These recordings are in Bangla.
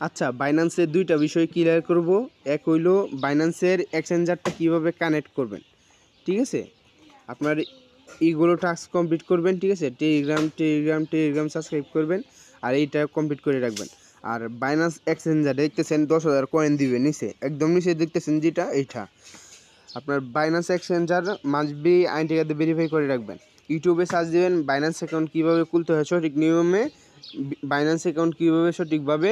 আচ্ছা, বাইন্যান্সের দুইটা বিষয় ক্লিয়ার করব। এক হইলো বাইন্যান্সের এক্সচেঞ্জারটা কীভাবে কানেক্ট করবেন, ঠিক আছে? আপনার এইগুলো টাস্ক কমপ্লিট করবেন, ঠিক আছে? টেলিগ্রাম সাবস্ক্রাইব করবেন আর এইটা কমপ্লিট করে রাখবেন। আর বাইন্যান্স এক্সচেঞ্জার দেখতেছেন 10,000 কয়েন দিবে নিচে, একদম নিচে দেখতেছেন যেটা এইটা। আপনার বাইন্যান্স এক্সচেঞ্জার মাস্ট বি আইনটিকাতে ভেরিফাই করে রাখবেন। ইউটিউবে সার্চ দিবেন বাইন্যান্স অ্যাকাউন্ট কীভাবে খুলতে হয় সঠিক নিয়মে, বাইন্যান্স অ্যাকাউন্ট কীভাবে সঠিকভাবে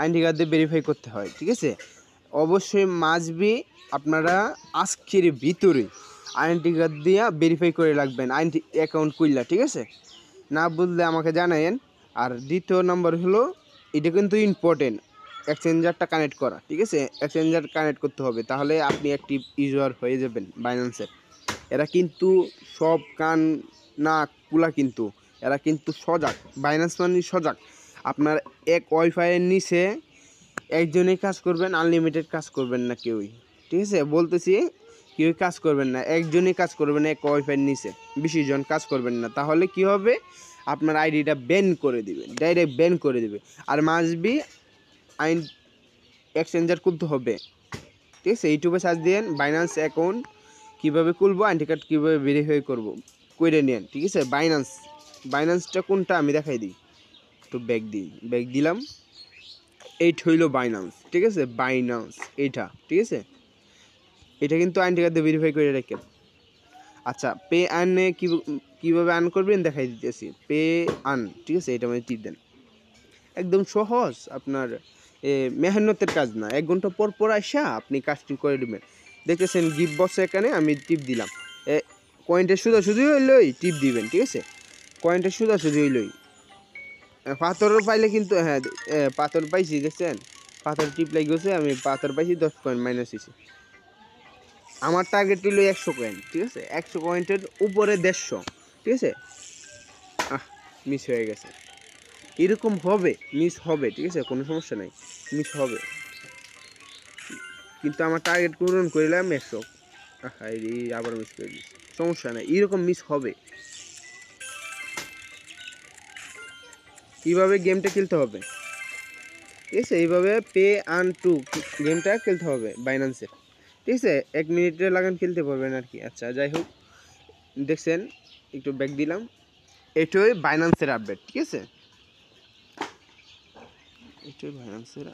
আইনটিকাতে ভেরিফাই করতে হয়, ঠিক আছে? অবশ্যই মাস্ট বি আপনারা আজকের ভিতরে আইডেন্টি কার্ড দিয়ে ভেরিফাই করে রাখবেন আইডেন্টি অ্যাকাউন্ট খুললা, ঠিক আছে? না বুঝলে আমাকে জানায়েন। আর দ্বিতীয় নম্বর হলো এটা কিন্তু ইম্পর্টেন্ট, এক্সচেঞ্জারটা কানেক্ট করা, ঠিক আছে? এক্সচেঞ্জার কানেক্ট করতে হবে, তাহলে আপনি অ্যাক্টিভ ইউজার হয়ে যাবেন বাইন্যান্সের। এরা কিন্তু সব কান না কুলা, কিন্তু এরা কিন্তু সজাগ, বাইন্যান্স মানে সজাগ। আপনার এক ওয়াইফাইয়ের নিচে একজনেই কাজ করবেন, আনলিমিটেড কাজ করবেন না কেউই, ঠিক আছে? বলতেছি কেউই কাজ করবেন না, একজনই কাজ করবেন এক ওয়াইফাইয়ের নিচে, 20 জন কাজ করবেন না। তাহলে কি হবে, আপনার আইডিটা ব্যান করে দিবে, ডাইরেক্ট ব্যান করে দিবে। আর মাস্ট বি আইন এক্সচেঞ্জার খুলতে হবে, ঠিক আছে? ইউটিউবে সার্চ দিয়েন বাইন্যান্স অ্যাকাউন্ট কীভাবে খুলবো, আইডেন্টি কার্ড কীভাবে ভেরিফাই করবো করে নেন, ঠিক আছে? বাইন্যান্সটা কোনটা আমি দেখাই দিই, তো ব্যাক দিলাম। এইটা হইল বাইন্যান্স, ঠিক আছে? বাইন্যান্স এইটা, ঠিক আছে? এটা কিন্তু আইডেন্টি কার্ড দিয়ে ভেরিফাই করে রাখেন। আচ্ছা, পে আর্নে কীভাবে আর্ন করবেন দেখাই দিতেছি। পে আর্ন, ঠিক আছে? এটা মানে টিপ দেন, একদম সহজ। আপনার মেহনতের কাজ না, 1 ঘন্টা পর পর আসা আপনি কাজটি করে দেবেন। দেখতেছেন গিফট বক্সে এখানে আমি টিপ দিলাম, কয়েনটা সোজাসুজি হইলই টিপ দিবেন, ঠিক আছে? কয়েনটা সোজাসুজি হইলই। পাথরও পাইলে কিন্তু, হ্যাঁ পাথর পাইছি, দেখছেন? পাথর টিপ লাগিয়েছে, আমি পাথর পাইছি, 10 কয়েন মাইনাস হয়েছে। আমার টার্গেট হইল 100 কয়েন, ঠিক আছে? 100 কয়েন্টের উপরে 150, ঠিক আছে? মিস হয়ে গেছে। এরকম হবে, মিস হবে, ঠিক আছে? কোনো সমস্যা নাই, মিস হবে, কিন্তু আমার টার্গেট পূরণ করলাম 100। আবার মিস করে দিচ্ছি, সমস্যা নাই, এরকম মিস হবে। কীভাবে গেমটা খেলতে হবে, ঠিক আছে? এইভাবে পে আর্ন টু গেমটা খেলতে হবে বাইন্যান্সের, ঠিক আছে? 1 মিনিটে লাগান খেলতে পারবেন আর কি। আচ্ছা, যাই হোক, দেখছেন একটু ব্যাক দিলাম। এটাই বাইন্যান্সের আপডেট, ঠিক আছে? এটাই বাইন্যান্সের